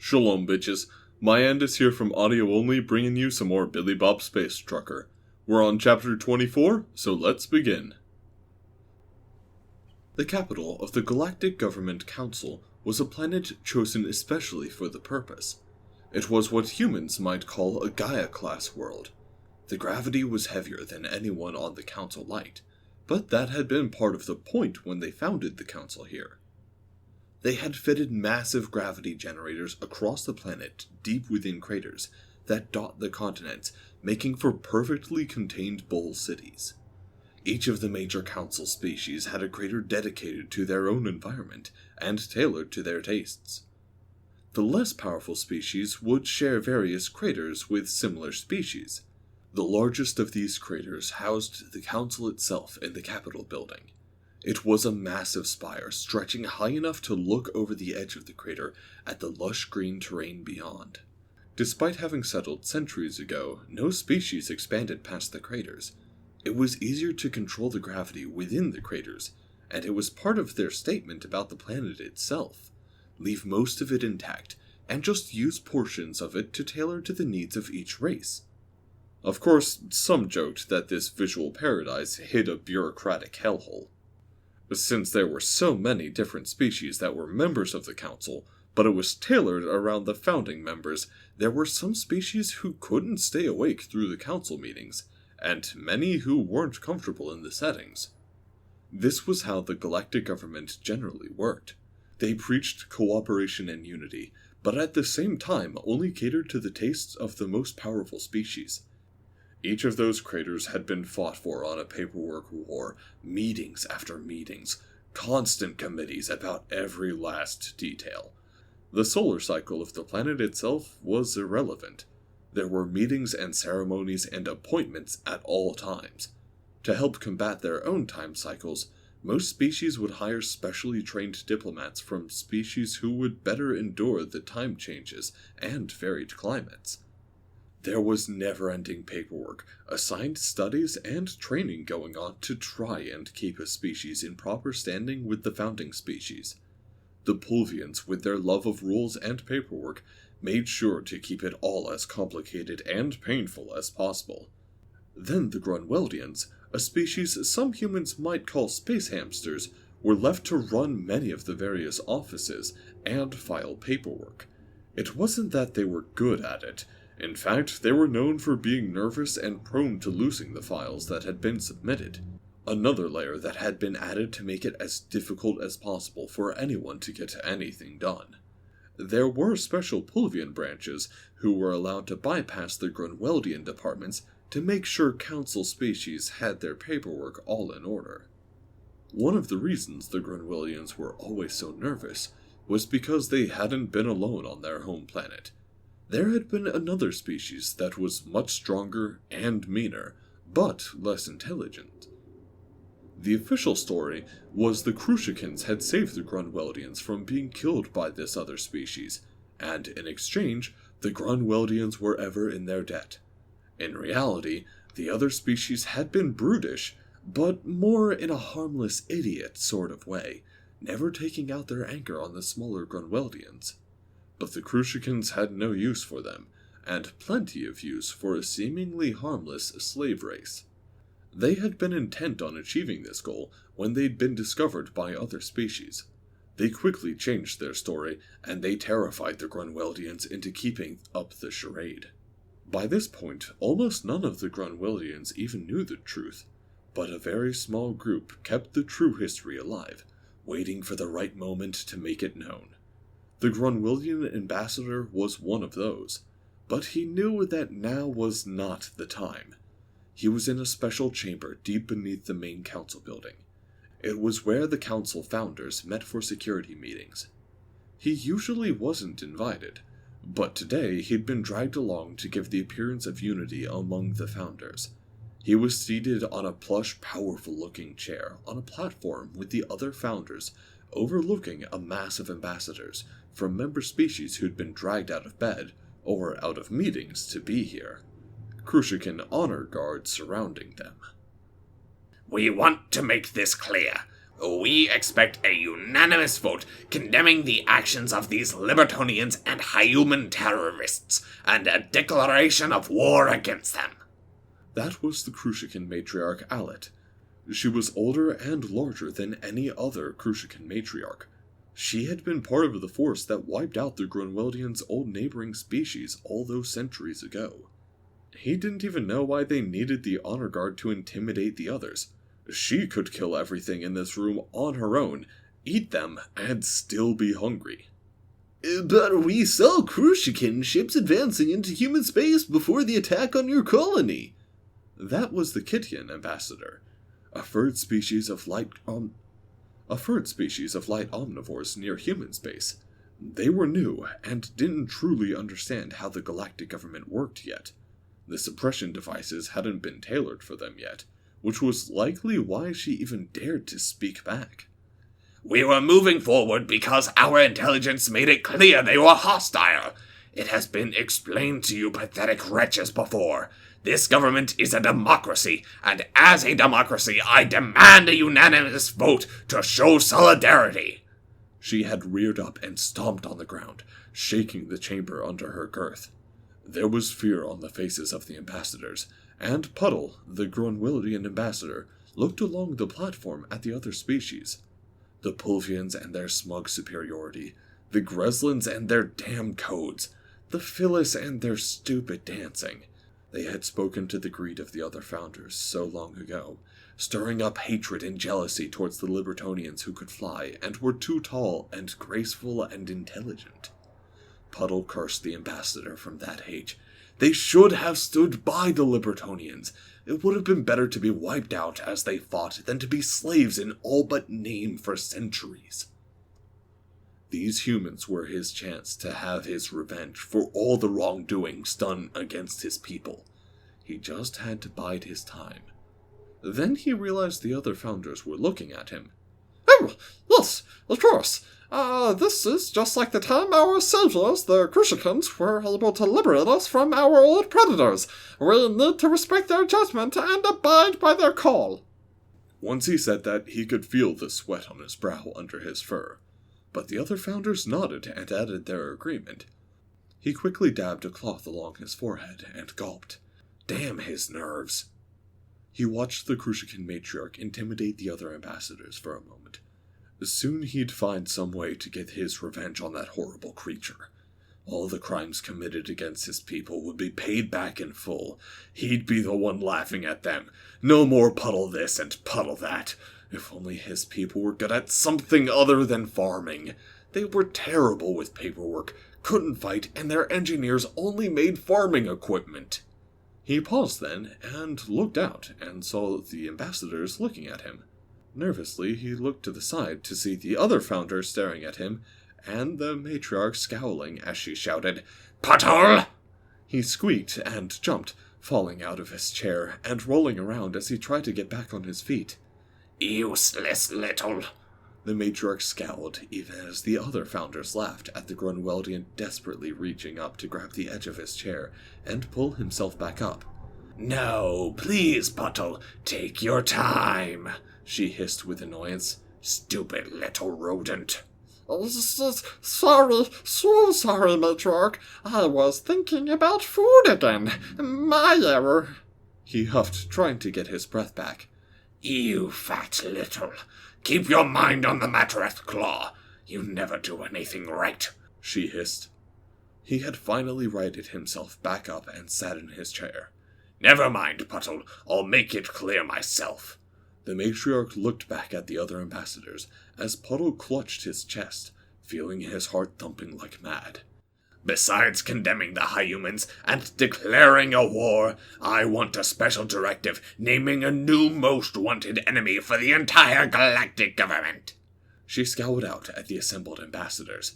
Shalom, bitches. My end is here from Audio Only, bringing you some more Billy Bob Space Trucker. We're on chapter 24, so let's begin. The capital of the Galactic Government Council was a planet chosen especially for the purpose. It was what humans might call a Gaia-class world. The gravity was heavier than anyone on the Council liked, but that had been part of the point when they founded the Council here. They had fitted massive gravity generators across the planet deep within craters that dot the continents, making for perfectly contained bowl cities. Each of the major council species had a crater dedicated to their own environment and tailored to their tastes. The less powerful species would share various craters with similar species. The largest of these craters housed the council itself in the Capitol building. It was a massive spire stretching high enough to look over the edge of the crater at the lush green terrain beyond. Despite having settled centuries ago, no species expanded past the craters. It was easier to control the gravity within the craters, and it was part of their statement about the planet itself. Leave most of it intact, and just use portions of it to tailor to the needs of each race. Of course, some joked that this visual paradise hid a bureaucratic hellhole. Since there were so many different species that were members of the council, but it was tailored around the founding members, there were some species who couldn't stay awake through the council meetings, and many who weren't comfortable in the settings. This was how the galactic government generally worked. They preached cooperation and unity, but at the same time only catered to the tastes of the most powerful species. Each of those craters had been fought for on a paperwork war, meetings after meetings, constant committees about every last detail. The solar cycle of the planet itself was irrelevant. There were meetings and ceremonies and appointments at all times. To help combat their own time cycles, most species would hire specially trained diplomats from species who would better endure the time changes and varied climates. There was never-ending paperwork, assigned studies, and training going on to try and keep a species in proper standing with the founding species. The Pulvians, with their love of rules and paperwork, made sure to keep it all as complicated and painful as possible. Then the Grunweldians, a species some humans might call space hamsters, were left to run many of the various offices and file paperwork. It wasn't that they were good at it. In fact, they were known for being nervous and prone to losing the files that had been submitted. Another layer that had been added to make it as difficult as possible for anyone to get anything done. There were special Pulvian branches who were allowed to bypass the Grunweldian departments to make sure council species had their paperwork all in order. One of the reasons the Grunweldians were always so nervous was because they hadn't been alone on their home planet. There had been another species that was much stronger and meaner, but less intelligent. The official story was the Kruskins had saved the Grunweldians from being killed by this other species, and in exchange, the Grunweldians were ever in their debt. In reality, the other species had been brutish, but more in a harmless idiot sort of way, never taking out their anger on the smaller Grunweldians. But the Kruskins had no use for them, and plenty of use for a seemingly harmless slave race. They had been intent on achieving this goal when they'd been discovered by other species. They quickly changed their story, and they terrified the Grunweldians into keeping up the charade. By this point, almost none of the Grunweldians even knew the truth, but a very small group kept the true history alive, waiting for the right moment to make it known. The Grunweldian ambassador was one of those, but he knew that now was not the time. He was in a special chamber deep beneath the main council building. It was where the council founders met for security meetings. He usually wasn't invited, but today he'd been dragged along to give the appearance of unity among the founders. He was seated on a plush, powerful-looking chair on a platform with the other founders, overlooking a mass of ambassadors from member species who'd been dragged out of bed or out of meetings to be here. Kruskin honor guards surrounding them. We want to make this clear. We expect a unanimous vote condemning the actions of these Libertonians and Hyuman terrorists, and a declaration of war against them. That was the Kruskin matriarch Alit. She was older and larger than any other Kruskin matriarch. She had been part of the force that wiped out the Grunwaldians' old neighboring species all those centuries ago. He didn't even know why they needed the honor guard to intimidate the others. She could kill everything in this room on her own, eat them, and still be hungry. But we saw Kruskin ships advancing into human space before the attack on your colony. That was the Kittian ambassador, a furred species of light omnivores near human space. They were new and didn't truly understand how the galactic government worked yet. The suppression devices hadn't been tailored for them yet, which was likely why she even dared to speak back. We were moving forward because our intelligence made it clear they were hostile. It has been explained to you pathetic wretches before. This government is a democracy, and as a democracy, I demand a unanimous vote to show solidarity. She had reared up and stomped on the ground, shaking the chamber under her girth. There was fear on the faces of the ambassadors, and Puddle, the Grunwaldian ambassador, looked along the platform at the other species. The Pulvians and their smug superiority, the Greslins and their damn codes, the Phyllis and their stupid dancing. They had spoken to the greed of the other founders so long ago, stirring up hatred and jealousy towards the Libertonians who could fly and were too tall and graceful and intelligent. Puddle cursed the ambassador from that hate. They should have stood by the Libertonians. It would have been better to be wiped out as they fought than to be slaves in all but name for centuries. These humans were his chance to have his revenge for all the wrongdoings done against his people. He just had to bide his time. Then he realized the other founders were looking at him. Oh, yes, of course. This is just like the time our saviors, the Kruskins, were able to liberate us from our old predators. We need to respect their judgment and abide by their call. Once he said that, he could feel the sweat on his brow under his fur. But the other founders nodded and added their agreement. He quickly dabbed a cloth along his forehead and gulped. Damn his nerves. He watched the Kruskin matriarch intimidate the other ambassadors for a moment. Soon he'd find some way to get his revenge on that horrible creature. All the crimes committed against his people would be paid back in full. He'd be the one laughing at them. No more Puddle this and Puddle that. If only his people were good at something other than farming. They were terrible with paperwork, couldn't fight, and their engineers only made farming equipment. He paused then, and looked out, and saw the ambassadors looking at him. Nervously, he looked to the side to see the other founder staring at him, and the matriarch scowling as she shouted, "Puddle!" He squeaked and jumped, falling out of his chair and rolling around as he tried to get back on his feet. Useless little. The matriarch scowled, even as the other founders laughed at the Grunwaldian desperately reaching up to grab the edge of his chair and pull himself back up. No, please, Puddle, take your time, she hissed with annoyance. Stupid little rodent. Sorry, so sorry, matriarch. I was thinking about food again. My error. He huffed, trying to get his breath back. You fat little. Keep your mind on the matter at Claw. You never do anything right, she hissed. He had finally righted himself back up and sat in his chair. Never mind, Puddle. I'll make it clear myself. The matriarch looked back at the other ambassadors as Puddle clutched his chest, feeling his heart thumping like mad. Besides condemning the Hyumans and declaring a war, I want a special directive naming a new most wanted enemy for the entire galactic government. She scowled out at the assembled ambassadors.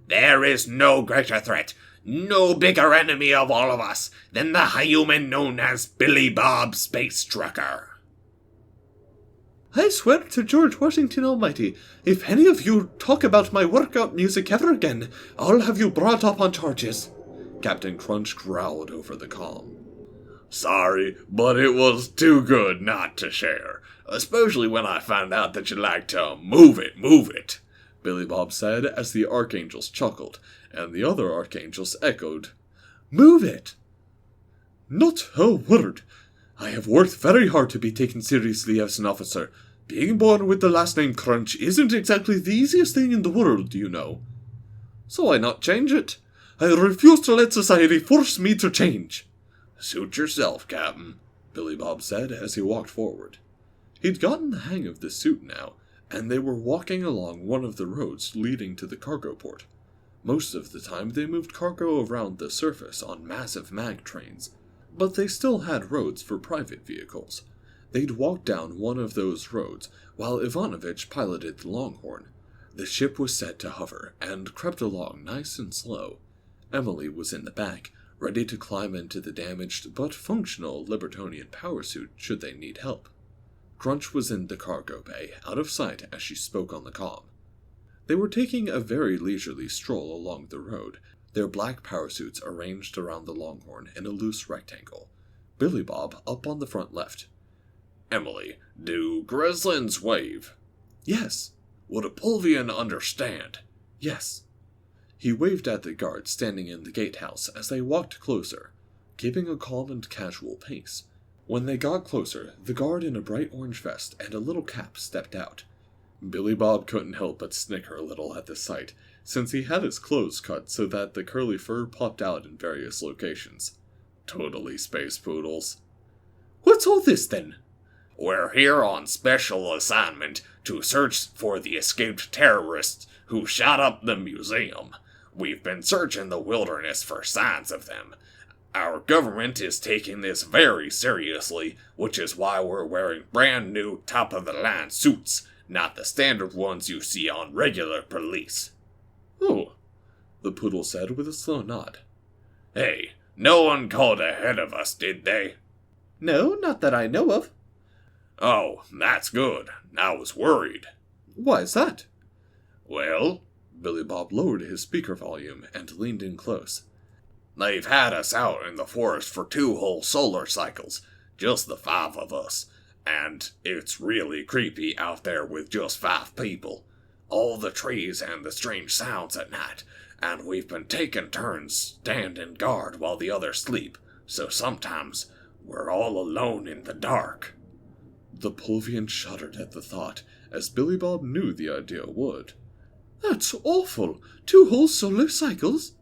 There is no greater threat, no bigger enemy of all of us than the Hyuman known as Billy Bob Space Trucker. I swear to George Washington Almighty, if any of you talk about my workout music ever again, I'll have you brought up on charges. Captain Crunch growled over the comm. Sorry, but it was too good not to share. Especially when I found out that you like to move it, Billy Bob said as the archangels chuckled, and the other archangels echoed, Move it! Not a word. I have worked very hard to be taken seriously as an officer. Being born with the last name Crunch isn't exactly the easiest thing in the world, you know. So why not change it? I refuse to let society force me to change. Suit yourself, Captain, Billy Bob said as he walked forward. He'd gotten the hang of the suit now, and they were walking along one of the roads leading to the cargo port. Most of the time they moved cargo around the surface on massive mag trains, but they still had roads for private vehicles. They'd walked down one of those roads while Ivanovich piloted the Longhorn. The ship was set to hover and crept along nice and slow. Emily was in the back, ready to climb into the damaged but functional Libertonian power suit should they need help. Crunch was in the cargo bay, out of sight as she spoke on the comm. They were taking a very leisurely stroll along the road, their black power suits arranged around the Longhorn in a loose rectangle. Billy Bob up on the front left. Emily, do Grislins wave? Yes. Would a Pulvian understand? Yes. He waved at the guard standing in the gatehouse as they walked closer, keeping a calm and casual pace. When they got closer, the guard in a bright orange vest and a little cap stepped out. Billy Bob couldn't help but snicker a little at the sight, since he had his clothes cut so that the curly fur popped out in various locations. Totally space poodles. What's all this, then? We're here on special assignment to search for the escaped terrorists who shot up the museum. We've been searching the wilderness for signs of them. Our government is taking this very seriously, which is why we're wearing brand new top-of-the-line suits, not the standard ones you see on regular police. Oh, the poodle said with a slow nod. Hey, no one called ahead of us, did they? No, not that I know of. Oh, that's good. I was worried. Why's that? Well, Billy Bob lowered his speaker volume and leaned in close. They've had us out in the forest for 2 whole solar cycles, just the 5 of us, and it's really creepy out there with just 5 people. All the trees and the strange sounds at night, and we've been taking turns standing guard while the others sleep, so sometimes we're all alone in the dark. The Pulvian shuddered at the thought, as Billy Bob knew the idea would. That's awful. 2 whole solar cycles?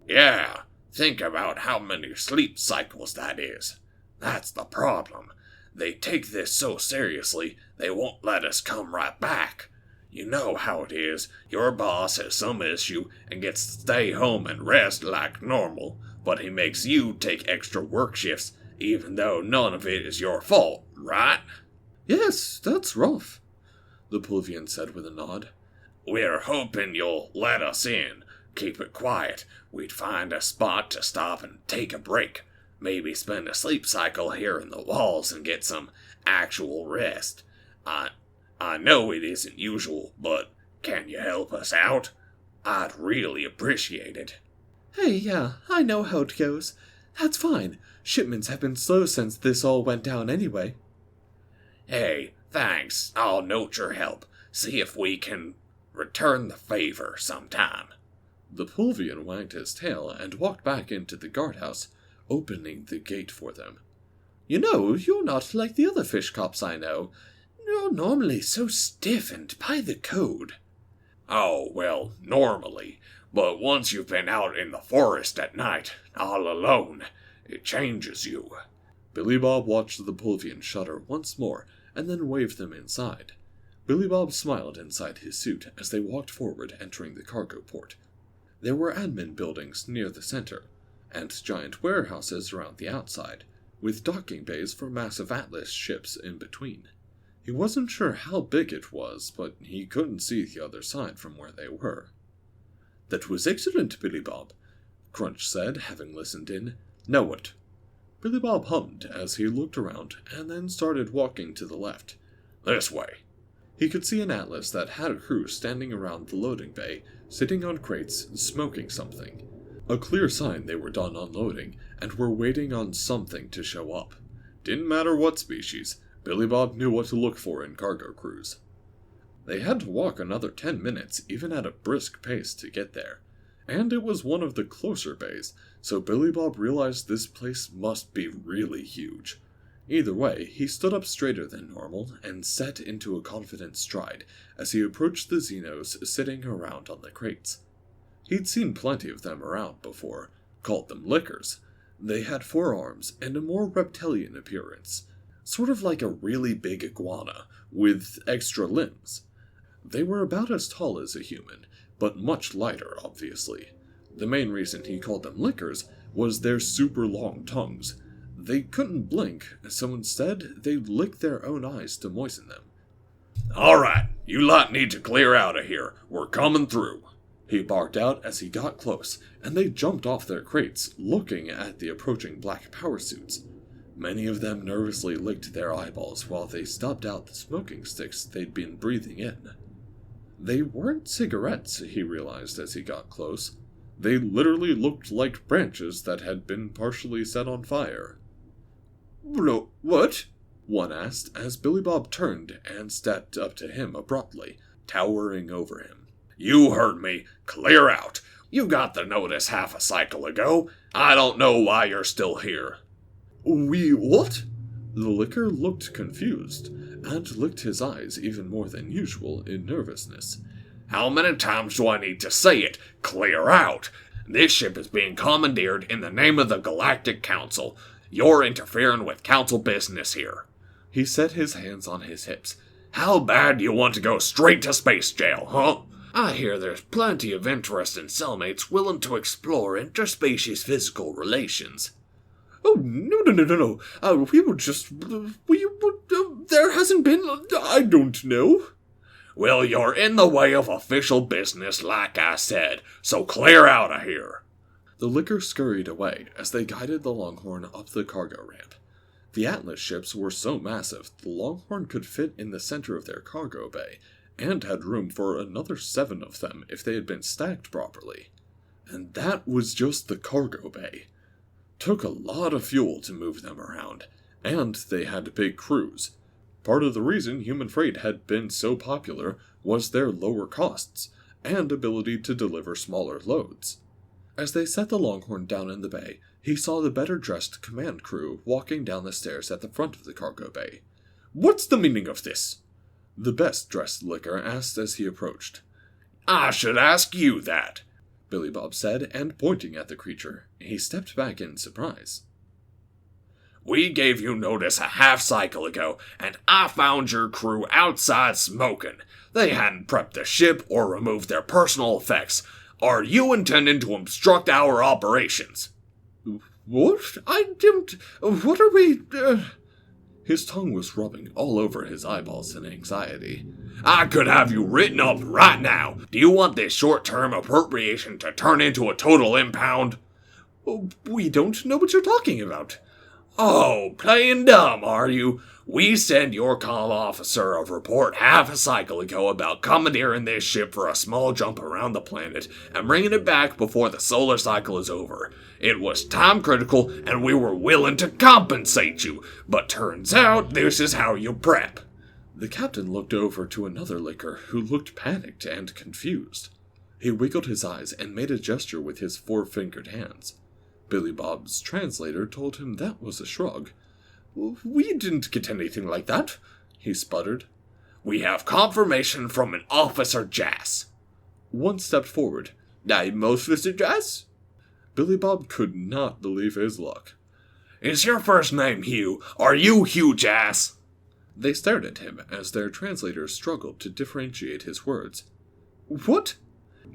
Yeah, think about how many sleep cycles that is. That's the problem. They take this so seriously, they won't let us come right back. You know how it is. Your boss has some issue and gets to stay home and rest like normal, but he makes you take extra work shifts, even though none of it is your fault, right? Yes, that's rough, the Pulvian said with a nod. We're hoping you'll let us in. Keep it quiet. We'd find a spot to stop and take a break. Maybe spend a sleep cycle here in the walls and get some actual rest. I know it isn't usual, but can you help us out? I'd really appreciate it. Hey, yeah, I know how it goes. That's fine. Shipments have been slow since this all went down anyway. Hey, thanks. I'll note your help. See if we can return the favor sometime. The Pulvian wagged his tail and walked back into the guardhouse, opening the gate for them. You know, you're not like the other fish cops I know. You're normally so stiff and by the code. Oh, well, normally. But once you've been out in the forest at night, all alone, it changes you. Billy Bob watched the Pulvian shudder once more and then waved them inside. Billy Bob smiled inside his suit as they walked forward, entering the cargo port. There were admin buildings near the center, and giant warehouses around the outside, with docking bays for massive Atlas ships in between. He wasn't sure how big it was, but he couldn't see the other side from where they were. That was excellent, Billy Bob, Crunch said, having listened in. Now what? Billy Bob hummed as he looked around, and then started walking to the left. This way. He could see an Atlas that had a crew standing around the loading bay, sitting on crates and smoking something. A clear sign they were done unloading, and were waiting on something to show up. Didn't matter what species, Billy Bob knew what to look for in cargo crews. They had to walk another 10 minutes, even at a brisk pace, to get there. And it was one of the closer bays, so Billy Bob realized this place must be really huge. Either way, he stood up straighter than normal and set into a confident stride as he approached the Xenos sitting around on the crates. He'd seen plenty of them around before, called them lickers. They had 4 arms and a more reptilian appearance, sort of like a really big iguana, with extra limbs. They were about as tall as a human, but much lighter, obviously. The main reason he called them lickers was their super long tongues. They couldn't blink, so instead they licked their own eyes to moisten them. Alright, you lot need to clear out of here. We're coming through. He barked out as he got close, and they jumped off their crates, looking at the approaching black power suits. Many of them nervously licked their eyeballs while they stubbed out the smoking sticks they'd been breathing in. They weren't cigarettes, he realized as he got close. They literally looked like branches that had been partially set on fire. No, what? One asked as Billy Bob turned and stepped up to him abruptly, towering over him. You heard me. Clear out. You got the notice half a cycle ago. I don't know why you're still here. We what? The licker looked confused, and licked his eyes even more than usual in nervousness. How many times do I need to say it? Clear out! This ship is being commandeered in the name of the Galactic Council. You're interfering with council business here. He set his hands on his hips. How bad do you want to go straight to space jail, huh? I hear there's plenty of interesting cellmates willing to explore interspecies physical relations. Oh, no. There hasn't been, I don't know. Well, you're in the way of official business, like I said, so clear out of here. The licker scurried away as they guided the Longhorn up the cargo ramp. The Atlas ships were so massive, the Longhorn could fit in the center of their cargo bay, and had room for another 7 of them if they had been stacked properly. And that was just the cargo bay. Took a lot of fuel to move them around, and they had big crews. Part of the reason human freight had been so popular was their lower costs, and ability to deliver smaller loads. As they set the Longhorn down in the bay, he saw the better-dressed command crew walking down the stairs at the front of the cargo bay. What's the meaning of this? The best-dressed licker asked as he approached. I should ask you that, Billy Bob said, and pointing at the creature, he stepped back in surprise. We gave you notice a half cycle ago, and I found your crew outside smoking. They hadn't prepped the ship or removed their personal effects. Are you intending to obstruct our operations? What? What are we... His tongue was rubbing all over his eyeballs in anxiety. I could have you written up right now. Do you want this short-term appropriation to turn into a total impound? We don't know what you're talking about. Oh, playing dumb, are you? We sent your comm officer a report half a cycle ago about commandeering this ship for a small jump around the planet and bringing it back before the solar cycle is over. It was time critical and we were willing to compensate you, but turns out this is how you prep. The captain looked over to another licker who looked panicked and confused. He wiggled his eyes and made a gesture with his 4-fingered hands. Billy Bob's translator told him that was a shrug. We didn't get anything like that, he sputtered. We have confirmation from an Officer Jass. One stepped forward. I'm Officer Jass? Billy Bob could not believe his luck. Is your first name Hugh? Are you Hugh Jass? They stared at him as their translator struggled to differentiate his words. What?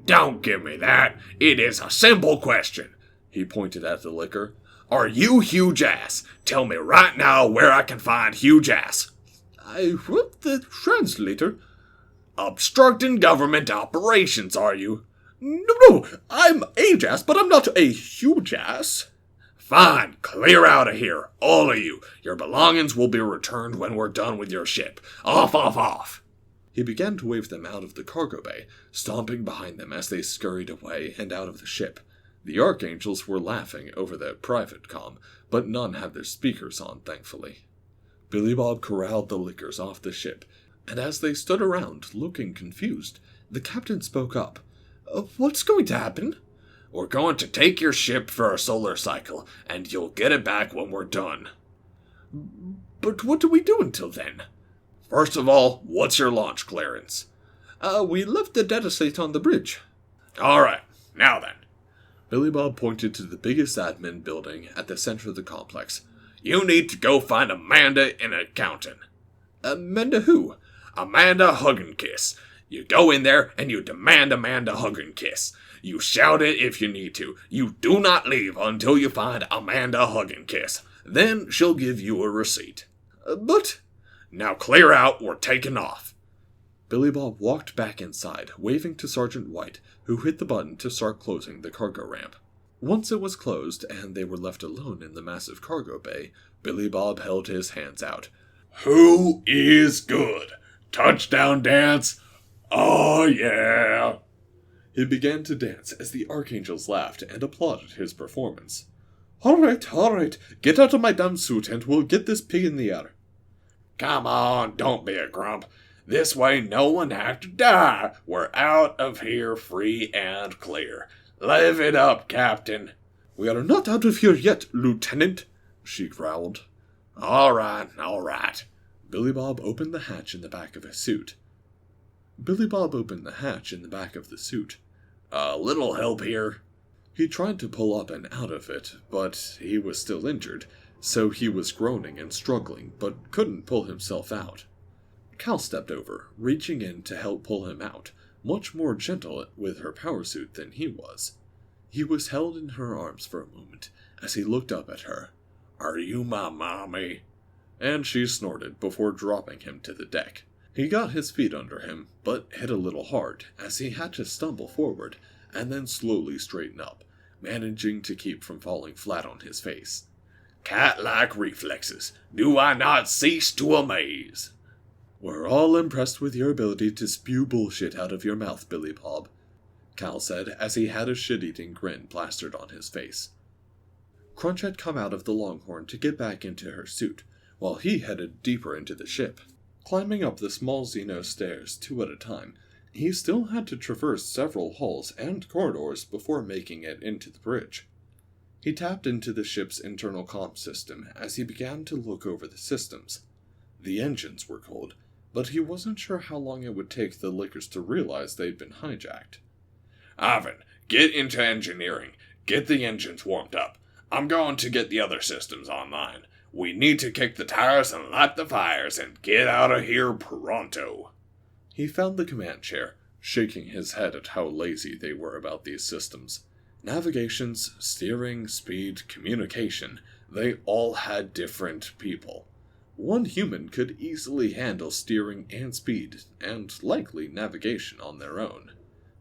Don't give me that. It is a simple question. He pointed at the licker. Are you Hugh Jass? Tell me right now where I can find Hugh Jass. What? The translator? Obstructing government operations, are you? No, I'm a Jass, but I'm not a Hugh Jass. Fine, clear out of here, all of you. Your belongings will be returned when we're done with your ship. Off. He began to wave them out of the cargo bay, stomping behind them as they scurried away and out of the ship. The Archangels were laughing over their private comm, but none had their speakers on, thankfully. Billy Bob corralled the lickers off the ship, and as they stood around, looking confused, the captain spoke up. What's going to happen? We're going to take your ship for a solar cycle, and you'll get it back when we're done. But what do we do until then? First of all, what's your launch clearance? We left the data slate on the bridge. Alright, now then. Billy Bob pointed to the biggest admin building at the center of the complex. You need to go find Amanda in accounting. Amanda who? Amanda Hugginkiss. You go in there and you demand Amanda Hugginkiss. You shout it if you need to. You do not leave until you find Amanda Hugginkiss. Then she'll give you a receipt. But... Now clear out, we're taking off. Billy Bob walked back inside, waving to Sergeant White, who hit the button to start closing the cargo ramp. Once it was closed and they were left alone in the massive cargo bay, Billy Bob held his hands out. Who is good? Touchdown dance? Oh yeah! He began to dance as the Archangels laughed and applauded his performance. All right, get out of my damn suit and we'll get this pig in the air. Come on, don't be a grump. This way no one have to die. We're out of here free and clear. Live it up, Captain. We are not out of here yet, Lieutenant, she growled. All right. Billy Bob opened the hatch in the back of his suit. A little help here? He tried to pull up and out of it, but he was still injured, so he was groaning and struggling, but couldn't pull himself out. Cal stepped over, reaching in to help pull him out, much more gentle with her power suit than he was. He was held in her arms for a moment as he looked up at her. Are you my mommy? And she snorted before dropping him to the deck. He got his feet under him, but hit a little hard as he had to stumble forward and then slowly straighten up, managing to keep from falling flat on his face. Cat-like reflexes, do I not cease to amaze? We're all impressed with your ability to spew bullshit out of your mouth, Billy Bob, Cal said as he had a shit-eating grin plastered on his face. Crunch had come out of the Longhorn to get back into her suit, while he headed deeper into the ship. Climbing up the small Xeno stairs 2 at a time, he still had to traverse several halls and corridors before making it into the bridge. He tapped into the ship's internal comm system as he began to look over the systems. The engines were cold, but he wasn't sure how long it would take the Lickers to realize they'd been hijacked. Ivan, get into engineering. Get the engines warmed up. I'm going to get the other systems online. We need to kick the tires and light the fires and get out of here pronto. He found the command chair, shaking his head at how lazy they were about these systems. Navigations, steering, speed, communication, they all had different people. One human could easily handle steering and speed, and likely navigation on their own.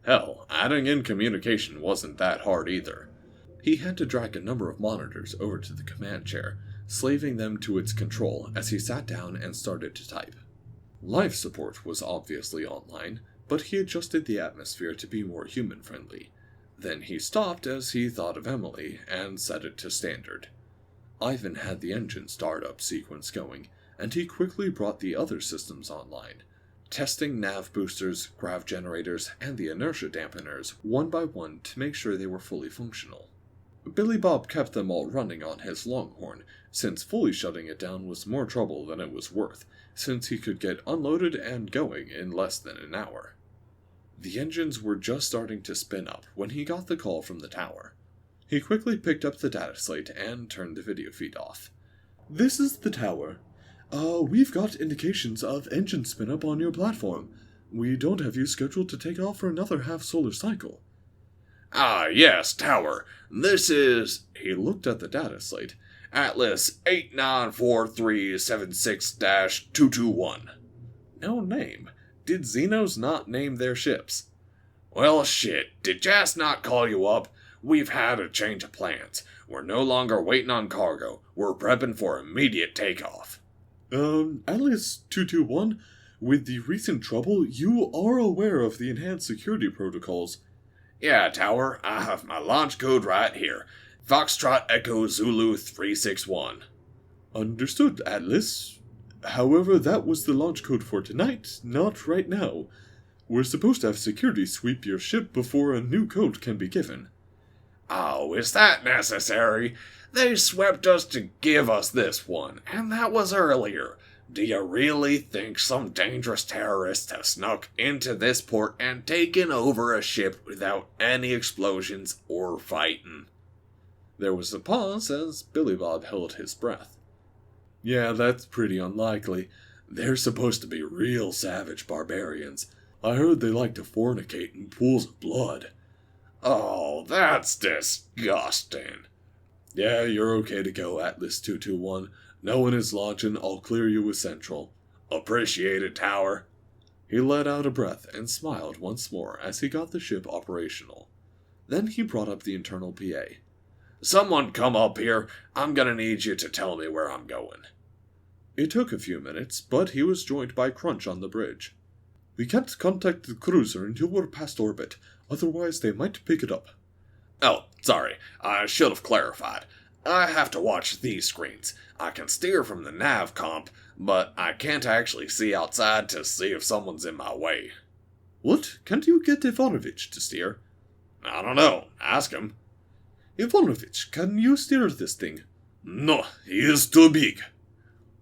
Hell, adding in communication wasn't that hard either. He had to drag a number of monitors over to the command chair, slaving them to its control as he sat down and started to type. Life support was obviously online, but he adjusted the atmosphere to be more human-friendly. Then he stopped as he thought of Emily and set it to standard. Ivan had the engine start-up sequence going, and he quickly brought the other systems online, testing nav boosters, grav generators, and the inertia dampeners one by one to make sure they were fully functional. Billy Bob kept them all running on his Longhorn, since fully shutting it down was more trouble than it was worth, since he could get unloaded and going in less than an hour. The engines were just starting to spin up when he got the call from the tower. He quickly picked up the data slate and turned the video feed off. This is the tower. We've got indications of engine spin-up on your platform. We don't have you scheduled to take off for another half-solar cycle. Ah, yes, tower. This is... He looked at the data slate. Atlas 894376-221. No name. Did Xenos not name their ships? Well, shit. Did Jas not call you up? We've had a change of plans. We're no longer waiting on cargo. We're prepping for immediate takeoff. Atlas 221, with the recent trouble, you are aware of the enhanced security protocols. Yeah, Tower, I have my launch code right here. Foxtrot Echo Zulu 361. Understood, Atlas. However, that was the launch code for tonight, not right now. We're supposed to have security sweep your ship before a new code can be given. Oh, is that necessary? They swept us to give us this one, and that was earlier. Do you really think some dangerous terrorists have snuck into this port and taken over a ship without any explosions or fighting? There was a pause as Billy Bob held his breath. Yeah, that's pretty unlikely. They're supposed to be real savage barbarians. I heard they like to fornicate in pools of blood. Oh, that's disgusting. Yeah, you're okay to go, Atlas 221. No one is launching. I'll clear you with Central. Appreciate it, Tower. He let out a breath and smiled once more as he got the ship operational. Then he brought up the internal PA. Someone come up here. I'm gonna need you to tell me where I'm going. It took a few minutes, but he was joined by Crunch on the bridge. We can't contact the cruiser until we're past orbit, otherwise they might pick it up. Oh, sorry, I should have clarified. I have to watch these screens. I can steer from the nav comp, but I can't actually see outside to see if someone's in my way. What? Can't you get Ivanovich to steer? I don't know. Ask him. Ivanovich, can you steer this thing? No, he is too big.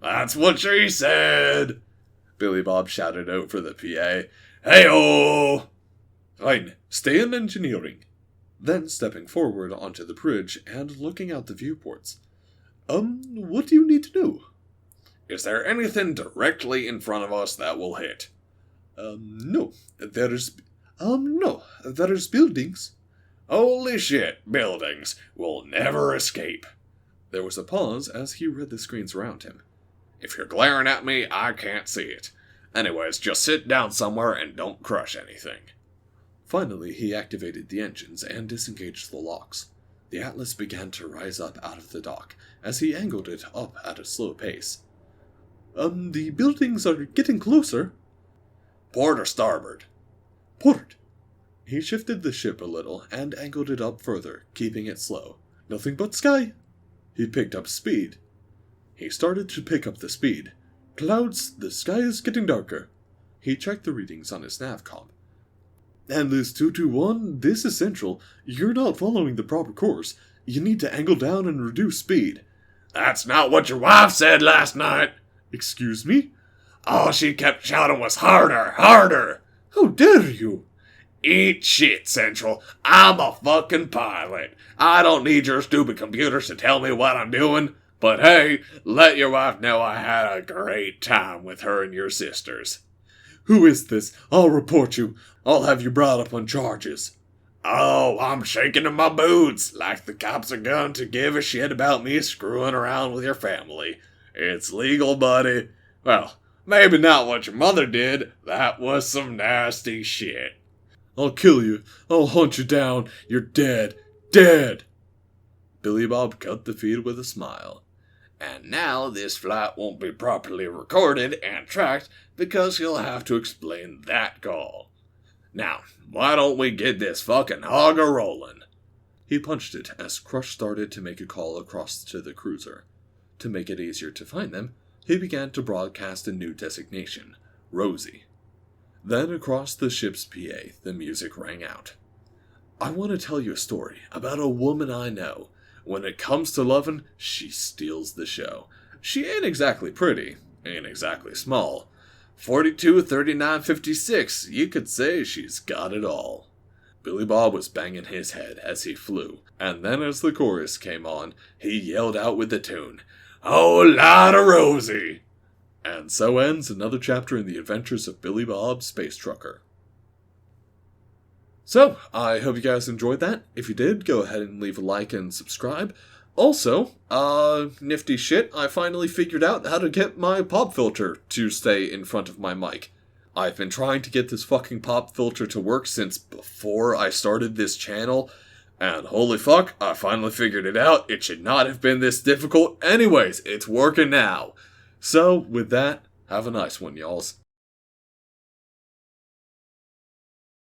That's what she said. Billy Bob shouted over the PA. Hey-oh! Fine, stay in engineering. Then stepping forward onto the bridge and looking out the viewports. What do you need to know? Is there anything directly in front of us that will hit? No. There's buildings. Holy shit, buildings. We'll never escape. There was a pause as he read the screens around him. If you're glaring at me, I can't see it. Anyways, just sit down somewhere and don't crush anything. Finally, he activated the engines and disengaged the locks. The Atlas began to rise up out of the dock as he angled it up at a slow pace. The buildings are getting closer. Port or starboard? Port. He shifted the ship a little and angled it up further, keeping it slow. Nothing but sky. He picked up speed. He started to pick up the speed. Clouds, the sky is getting darker. He checked the readings on his navcom. Atlas 221, this is Central. You're not following the proper course. You need to angle down and reduce speed. That's not what your wife said last night. Excuse me? All she kept shouting was harder, harder. How dare you? Eat shit, Central. I'm a fucking pilot. I don't need your stupid computers to tell me what I'm doing. But hey, let your wife know I had a great time with her and your sisters. Who is this? I'll report you. I'll have you brought up on charges. Oh, I'm shaking in my boots, like the cops are going to give a shit about me screwing around with your family. It's legal, buddy. Well, maybe not what your mother did. That was some nasty shit. I'll kill you. I'll hunt you down. You're dead. Dead! Billy Bob cut the feed with a smile. And now this flight won't be properly recorded and tracked because you'll have to explain that call. Now, why don't we get this fucking hog a-rolling? He punched it as Crush started to make a call across to the cruiser. To make it easier to find them, he began to broadcast a new designation, Rosie. Then across the ship's PA, the music rang out. I want to tell you a story about a woman I know. When it comes to lovin', she steals the show. She ain't exactly pretty, ain't exactly small. 42, 39, 56, you could say she's got it all. Billy Bob was banging his head as he flew, and then as the chorus came on, he yelled out with the tune, "Oh, Lada Rosie!" And so ends another chapter in the adventures of Billy Bob, Space Trucker. So, I hope you guys enjoyed that. If you did, go ahead and leave a like and subscribe. Also, nifty shit, I finally figured out how to get my pop filter to stay in front of my mic. I've been trying to get this fucking pop filter to work since before I started this channel, and holy fuck, I finally figured it out. It should not have been this difficult. Anyways, it's working now. So, with that, have a nice one, y'alls.